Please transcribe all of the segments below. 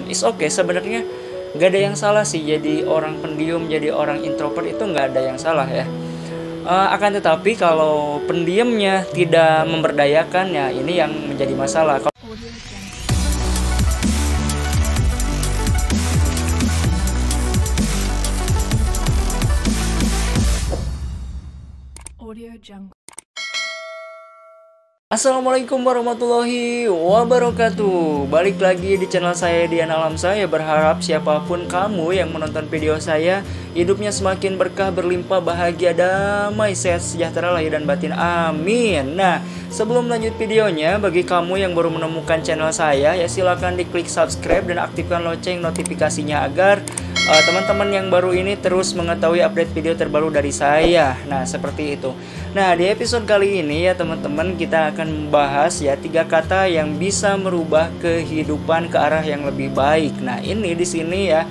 It's okay sebenarnya, nggak ada yang salah sih jadi orang pendiam, jadi orang introvert itu nggak ada yang salah ya. Akan tetapi kalau pendiamnya tidak memberdayakan, ya ini yang menjadi masalah. Assalamualaikum warahmatullahi wabarakatuh. Balik lagi di channel saya, Dian Alam. Saya berharap siapapun kamu yang menonton video saya, hidupnya semakin berkah, berlimpah, bahagia, damai, sehat, sejahtera lahir dan batin. Amin. Nah, sebelum lanjut videonya, bagi kamu yang baru menemukan channel saya, ya silakan diklik subscribe dan aktifkan lonceng notifikasinya agar teman-teman yang baru ini terus mengetahui update video terbaru dari saya. Nah, seperti itu. Nah, di episode kali ini ya teman-teman, kita akan membahas ya 3 kata yang bisa merubah kehidupan ke arah yang lebih baik. Nah, ini di sini ya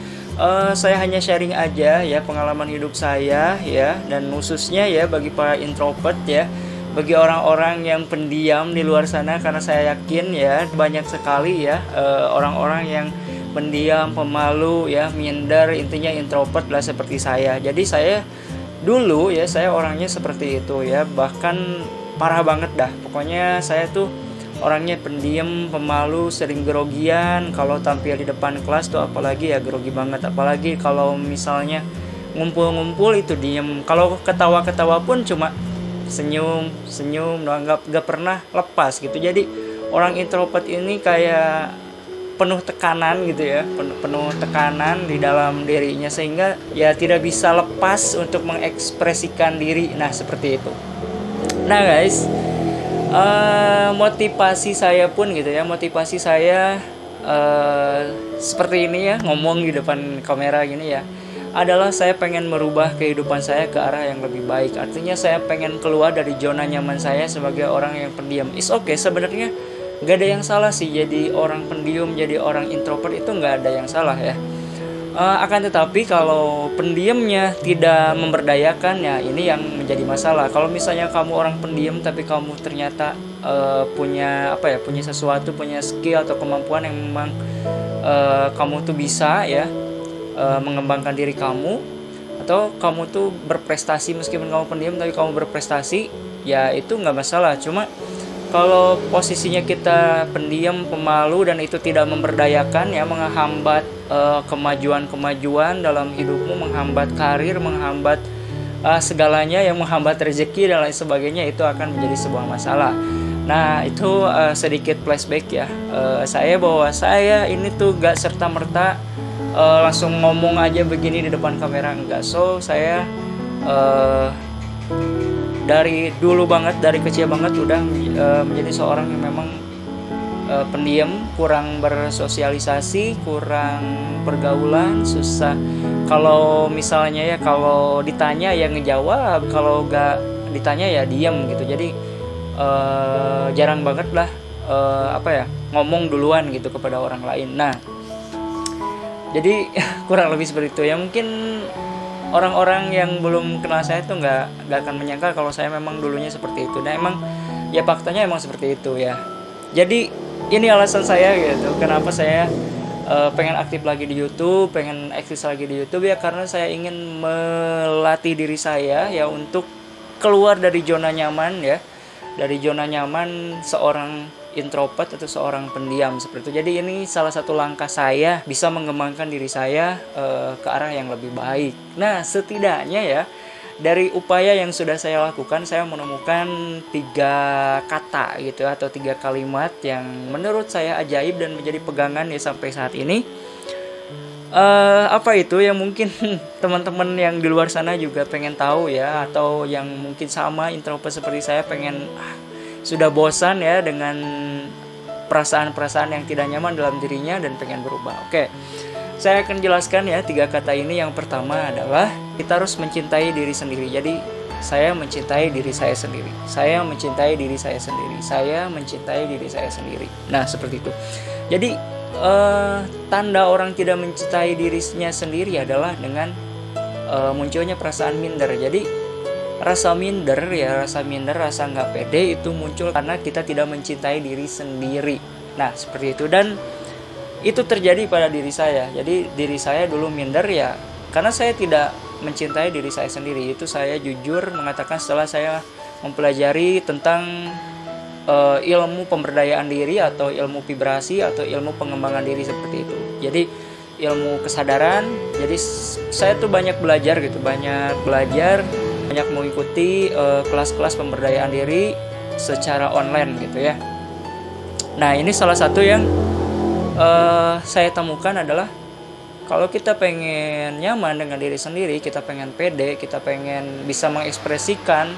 saya hanya sharing aja ya pengalaman hidup saya ya, dan khususnya ya bagi para introvert ya, bagi orang-orang yang pendiam di luar sana, karena saya yakin ya banyak sekali ya orang-orang yang pendiam, pemalu ya, minder, intinya introvert lah seperti saya. Jadi saya dulu ya, saya orangnya seperti itu ya, bahkan parah banget dah. Pokoknya saya tuh orangnya pendiam, pemalu, sering grogian. Kalau tampil di depan kelas tuh apalagi ya grogi banget. Apalagi kalau misalnya ngumpul-ngumpul itu diem. Kalau ketawa-ketawa pun cuma senyum-senyum, nggak pernah lepas gitu. Jadi orang introvert ini kayak penuh tekanan gitu ya, penuh tekanan di dalam dirinya, sehingga ya tidak bisa lepas untuk mengekspresikan diri. Nah, seperti itu. Nah guys, motivasi saya pun gitu ya, motivasi saya seperti ini ya, ngomong di depan kamera gini ya, adalah saya pengen merubah kehidupan saya ke arah yang lebih baik. Artinya saya pengen keluar dari zona nyaman saya sebagai orang yang pendiam. It's okay sebenarnya, nggak ada yang salah sih jadi orang pendiam, jadi orang introvert itu nggak ada yang salah ya. Akan tetapi kalau pendiamnya tidak memberdayakan, ya ini yang menjadi masalah. Kalau misalnya kamu orang pendiam tapi kamu ternyata punya apa ya, punya sesuatu, punya skill atau kemampuan yang memang kamu tuh bisa ya mengembangkan diri kamu, atau kamu tuh berprestasi meskipun kamu pendiam tapi kamu berprestasi, ya itu nggak masalah. Cuma kalau posisinya kita pendiam, pemalu, dan itu tidak memberdayakan ya, menghambat kemajuan-kemajuan dalam hidupmu, menghambat karir, menghambat segalanya, yang menghambat rezeki dan lain sebagainya, itu akan menjadi sebuah masalah. Nah, itu sedikit flashback ya. Bahwa saya ini tuh gak serta-merta langsung ngomong aja begini di depan kamera, enggak. So, saya dari dulu banget, dari kecil banget udah menjadi seorang yang memang pendiam, kurang bersosialisasi, kurang pergaulan, susah. Kalau misalnya ya, kalau ditanya ya ngejawab, kalau gak ditanya ya diam gitu. Jadi jarang banget lah ngomong duluan gitu kepada orang lain. Nah, jadi kurang lebih seperti itu ya. Mungkin orang-orang yang belum kenal saya tuh nggak akan menyangka kalau saya memang dulunya seperti itu. Nah, emang ya faktanya emang seperti itu ya. Jadi ini alasan saya gitu, kenapa saya pengen aktif lagi di YouTube, pengen eksis lagi di YouTube ya, karena saya ingin melatih diri saya ya untuk keluar dari zona nyaman ya, dari zona nyaman seorang introvert atau seorang pendiam seperti itu. Jadi ini salah satu langkah saya bisa mengembangkan diri saya ke arah yang lebih baik. Nah, setidaknya ya dari upaya yang sudah saya lakukan, saya menemukan 3 kata gitu atau 3 kalimat yang menurut saya ajaib dan menjadi pegangan ya sampai saat ini. Apa itu yang mungkin teman-teman yang di luar sana juga pengen tahu ya, atau yang mungkin sama introvert seperti saya, pengen sudah bosan ya dengan perasaan-perasaan yang tidak nyaman dalam dirinya dan pengen berubah. Oke, saya akan jelaskan ya 3 kata ini. Yang pertama adalah kita harus mencintai diri sendiri. Jadi saya mencintai diri saya sendiri, saya mencintai diri saya sendiri, saya mencintai diri saya sendiri. Nah, seperti itu. Jadi tanda orang tidak mencintai dirinya sendiri adalah dengan munculnya perasaan minder. Jadi rasa minder, rasa nggak pede itu muncul karena kita tidak mencintai diri sendiri. Nah, seperti itu. Dan itu terjadi pada diri saya. Jadi diri saya dulu minder ya karena saya tidak mencintai diri saya sendiri. Itu saya jujur mengatakan setelah saya mempelajari tentang ilmu pemberdayaan diri atau ilmu vibrasi atau ilmu pengembangan diri seperti itu. Jadi ilmu kesadaran. Jadi saya tuh banyak belajar, banyak mengikuti kelas-kelas pemberdayaan diri secara online gitu ya. Nah, ini salah satu yang saya temukan adalah kalau kita pengen nyaman dengan diri sendiri, kita pengen pede, kita pengen bisa mengekspresikan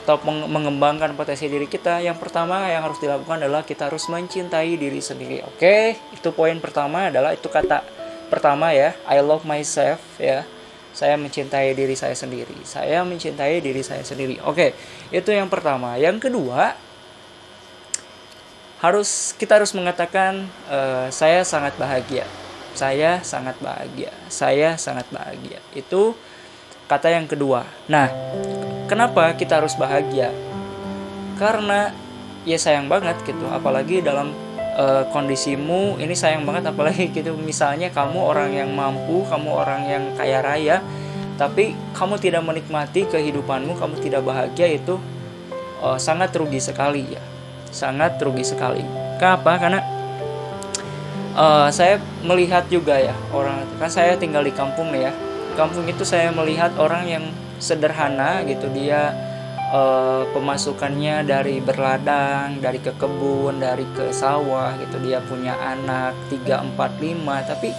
atau mengembangkan potensi diri kita, yang pertama yang harus dilakukan adalah kita harus mencintai diri sendiri. Oke, itu poin pertama, adalah itu kata pertama ya, I love myself ya. Saya mencintai diri saya sendiri. Saya mencintai diri saya sendiri. Oke, itu yang pertama. Yang kedua, kita harus mengatakan saya sangat bahagia. Saya sangat bahagia. Saya sangat bahagia. Itu kata yang kedua. Nah, kenapa kita harus bahagia? Karena ya sayang banget gitu, apalagi dalam kondisimu ini sayang banget, apalagi gitu misalnya kamu orang yang mampu, kamu orang yang kaya raya, tapi kamu tidak menikmati kehidupanmu, kamu tidak bahagia, itu sangat rugi sekali ya, sangat rugi sekali. Kenapa? Karena saya melihat juga ya, orang kan saya tinggal di kampung nih ya, kampung itu saya melihat orang yang sederhana gitu, dia pemasukannya dari berladang, dari ke kebun, dari ke sawah gitu, dia punya anak 3, 4, 5, tapi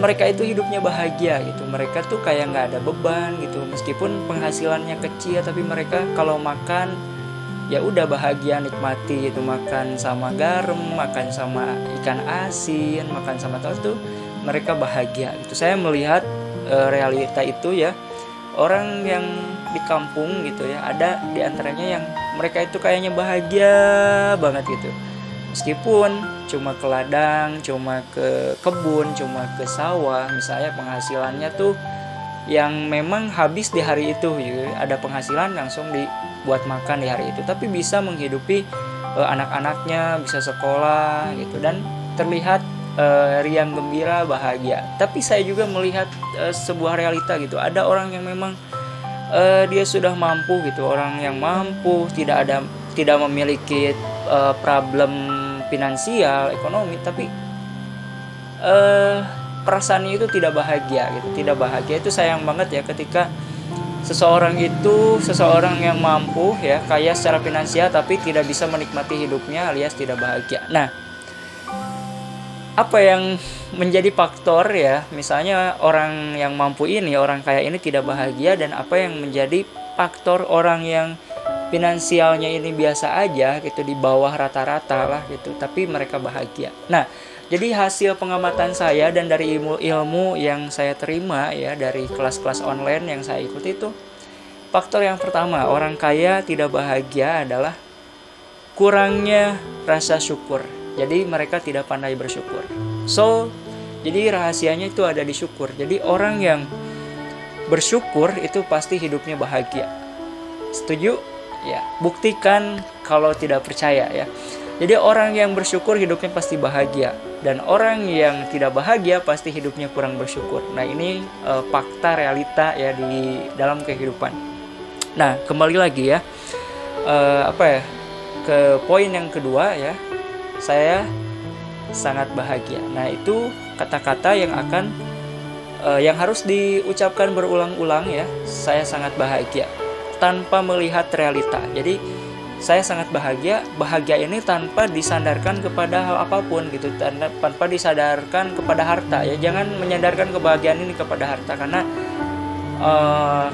mereka itu hidupnya bahagia gitu. Mereka tuh kayak nggak ada beban gitu, meskipun penghasilannya kecil, tapi mereka kalau makan ya udah bahagia, nikmati itu, makan sama garam, makan sama ikan asin, makan sama telur tuh mereka bahagia gitu. Saya melihat realita itu ya, orang yang di kampung gitu ya, ada di antaranya yang mereka itu kayaknya bahagia banget gitu, meskipun cuma ke ladang, cuma ke kebun, cuma ke sawah, misalnya penghasilannya tuh yang memang habis di hari itu gitu. Ada penghasilan langsung dibuat makan di hari itu, tapi bisa menghidupi anak-anaknya, bisa sekolah gitu, dan terlihat riang gembira, bahagia. Tapi saya juga melihat sebuah realita gitu, ada orang yang memang dia sudah mampu gitu, orang yang mampu, tidak memiliki problem finansial, ekonomi, tapi perasaannya itu tidak bahagia gitu, tidak bahagia. Itu sayang banget ya, ketika seseorang yang mampu ya, kaya secara finansial, tapi tidak bisa menikmati hidupnya, alias tidak bahagia. Nah, apa yang menjadi faktor ya, misalnya orang yang mampu ini, orang kaya ini tidak bahagia, dan apa yang menjadi faktor orang yang finansialnya ini biasa aja gitu, di bawah rata-rata lah gitu, tapi mereka bahagia. Nah, jadi hasil pengamatan saya dan dari ilmu yang saya terima ya, dari kelas-kelas online yang saya ikuti, itu faktor yang pertama orang kaya tidak bahagia adalah kurangnya rasa syukur. Jadi mereka tidak pandai bersyukur. So, jadi rahasianya itu ada di syukur. Jadi orang yang bersyukur itu pasti hidupnya bahagia. Setuju? Ya, buktikan kalau tidak percaya ya. Jadi orang yang bersyukur hidupnya pasti bahagia, dan orang yang tidak bahagia pasti hidupnya kurang bersyukur. Nah, ini fakta realita ya di dalam kehidupan. Nah, kembali lagi ya, ke poin yang kedua ya. Saya sangat bahagia. Nah, itu kata-kata yang yang harus diucapkan berulang-ulang ya. Saya sangat bahagia tanpa melihat realita. Jadi saya sangat bahagia. Bahagia ini tanpa disandarkan kepada hal apapun gitu, tanpa disadarkan kepada harta ya. Jangan menyandarkan kebahagiaan ini kepada harta, karena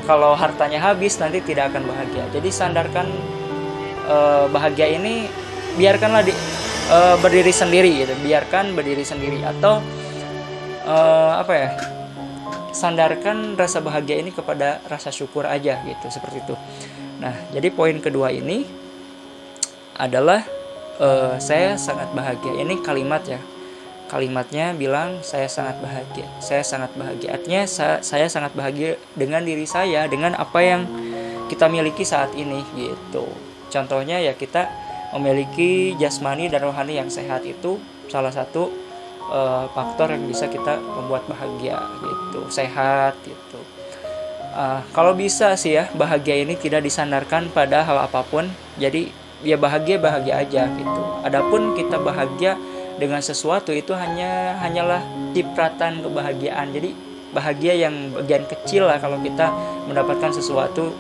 kalau hartanya habis nanti tidak akan bahagia. Jadi sandarkan bahagia ini, biarkanlah berdiri sendiri gitu, biarkan berdiri sendiri, atau sandarkan rasa bahagia ini kepada rasa syukur aja gitu, seperti itu. Nah, jadi poin kedua ini adalah saya sangat bahagia. Ini kalimat ya, kalimatnya bilang saya sangat bahagia, saya sangat bahagia. Artinya saya sangat bahagia dengan diri saya, dengan apa yang kita miliki saat ini gitu. Contohnya ya, kita memiliki jasmani dan rohani yang sehat, itu salah satu faktor yang bisa kita membuat bahagia gitu, sehat gitu. Kalau bisa sih ya, bahagia ini tidak disandarkan pada hal apapun. Jadi ya bahagia aja gitu. Adapun kita bahagia dengan sesuatu itu hanyalah cipratan kebahagiaan. Jadi bahagia yang bagian kecil lah kalau kita mendapatkan sesuatu,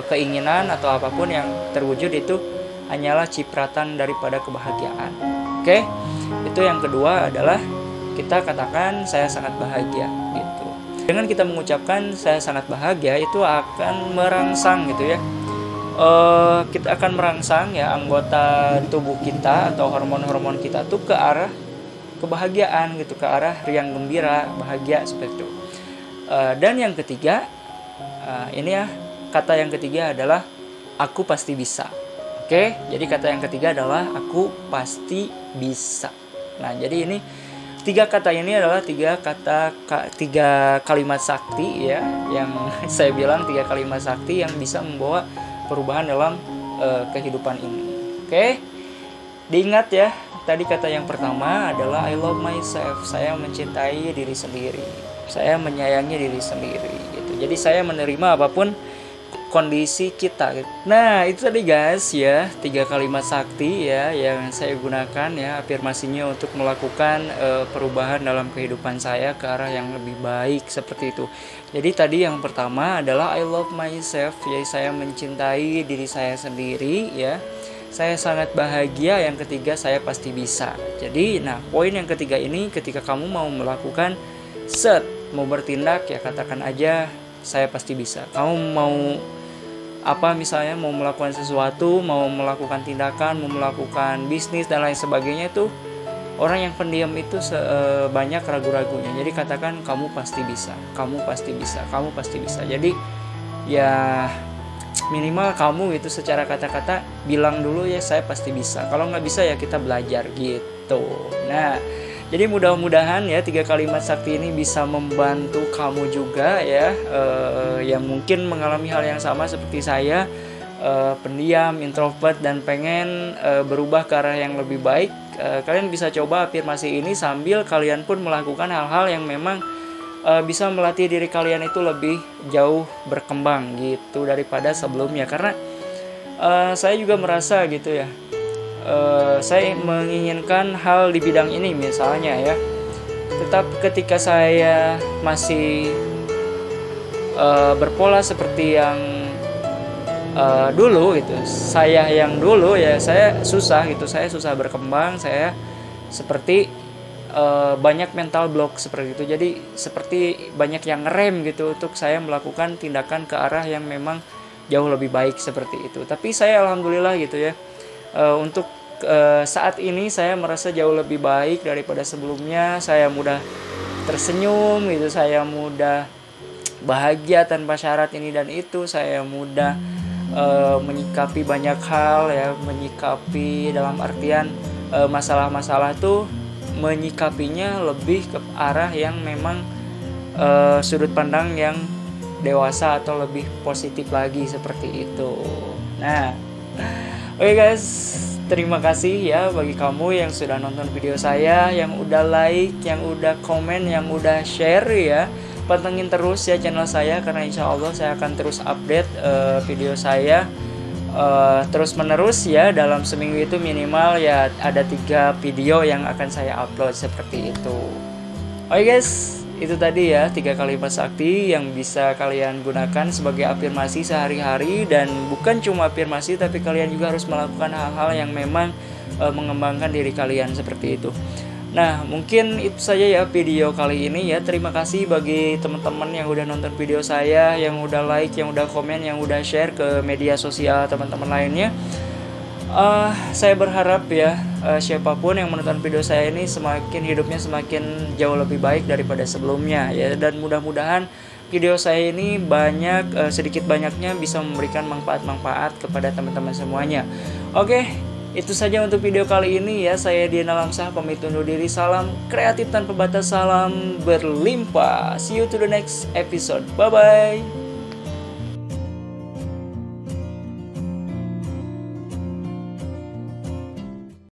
keinginan atau apapun yang terwujud itu hanyalah cipratan daripada kebahagiaan. Oke? Itu yang kedua adalah kita katakan saya sangat bahagia gitu. Dengan kita mengucapkan saya sangat bahagia itu akan merangsang gitu ya. Kita akan merangsang ya anggota tubuh kita atau hormon-hormon kita tuh ke arah kebahagiaan gitu, ke arah riang gembira, bahagia seperti itu. Dan yang ketiga, ini ya, kata yang ketiga adalah aku pasti bisa. Oke, jadi kata yang ketiga adalah aku pasti bisa. Nah, jadi ini tiga kata ini adalah tiga kalimat sakti ya, yang saya bilang tiga kalimat sakti yang bisa membawa perubahan dalam kehidupan ini. Oke, diingat ya. Tadi kata yang pertama adalah I love myself. Saya mencintai diri sendiri. Saya menyayangi diri sendiri gitu. Jadi saya menerima apapun kondisi kita gitu. Nah, itu tadi guys ya, tiga kalimat sakti ya yang saya gunakan ya afirmasinya untuk melakukan perubahan dalam kehidupan saya ke arah yang lebih baik seperti itu. Jadi tadi yang pertama adalah I love myself, ya saya mencintai diri saya sendiri ya. Saya sangat bahagia. Yang ketiga, saya pasti bisa. Jadi, nah poin yang ketiga ini ketika kamu mau melakukan mau bertindak ya katakan aja saya pasti bisa. Kamu mau misalnya mau melakukan sesuatu, mau melakukan tindakan, mau melakukan bisnis dan lain sebagainya, itu orang yang pendiam itu banyak ragu-ragunya. Jadi katakan kamu pasti bisa, kamu pasti bisa, kamu pasti bisa. Jadi ya minimal kamu itu secara kata-kata bilang dulu ya saya pasti bisa. Kalau nggak bisa ya kita belajar gitu. Nah, jadi mudah-mudahan ya tiga kalimat sakti ini bisa membantu kamu juga ya, yang mungkin mengalami hal yang sama seperti saya, pendiam, introvert dan pengen berubah ke arah yang lebih baik. Kalian bisa coba afirmasi ini sambil kalian pun melakukan hal-hal yang memang bisa melatih diri kalian itu lebih jauh berkembang gitu daripada sebelumnya. Karena saya juga merasa gitu ya, saya menginginkan hal di bidang ini misalnya ya, tetap ketika saya masih berpola seperti yang dulu gitu, saya yang dulu ya saya susah gitu, saya susah berkembang, saya seperti banyak mental block seperti itu. Jadi seperti banyak yang ngerem gitu untuk saya melakukan tindakan ke arah yang memang jauh lebih baik seperti itu. Tapi saya alhamdulillah gitu ya, untuk saat ini saya merasa jauh lebih baik daripada sebelumnya. Saya mudah tersenyum gitu, saya mudah bahagia tanpa syarat ini dan itu, saya mudah menyikapi banyak hal ya, menyikapi dalam artian masalah-masalah tuh menyikapinya lebih ke arah yang memang sudut pandang yang dewasa atau lebih positif lagi seperti itu. Nah, oke guys, terima kasih ya bagi kamu yang sudah nonton video saya, yang udah like, yang udah komen, yang udah share ya. Pantengin terus ya channel saya karena insya Allah saya akan terus update video saya terus menerus ya. Dalam seminggu itu minimal ya ada 3 video yang akan saya upload seperti itu. Oke guys, itu tadi ya 3 kalimat sakti yang bisa kalian gunakan sebagai afirmasi sehari-hari. Dan bukan cuma afirmasi, tapi kalian juga harus melakukan hal-hal yang memang mengembangkan diri kalian seperti itu. Nah, mungkin itu saja ya video kali ini ya. Terima kasih bagi teman-teman yang udah nonton video saya, yang udah like, yang udah komen, yang udah share ke media sosial teman-teman lainnya. Saya berharap ya siapapun yang menonton video saya ini semakin hidupnya semakin jauh lebih baik daripada sebelumnya ya. Dan mudah-mudahan video saya ini sedikit banyaknya bisa memberikan manfaat-manfaat kepada teman-teman semuanya. Oke. Itu saja untuk video kali ini ya. Saya Dian Alamsyah pamit undur diri. Salam kreatif tanpa batas, salam berlimpah. See you to the next episode. Bye bye.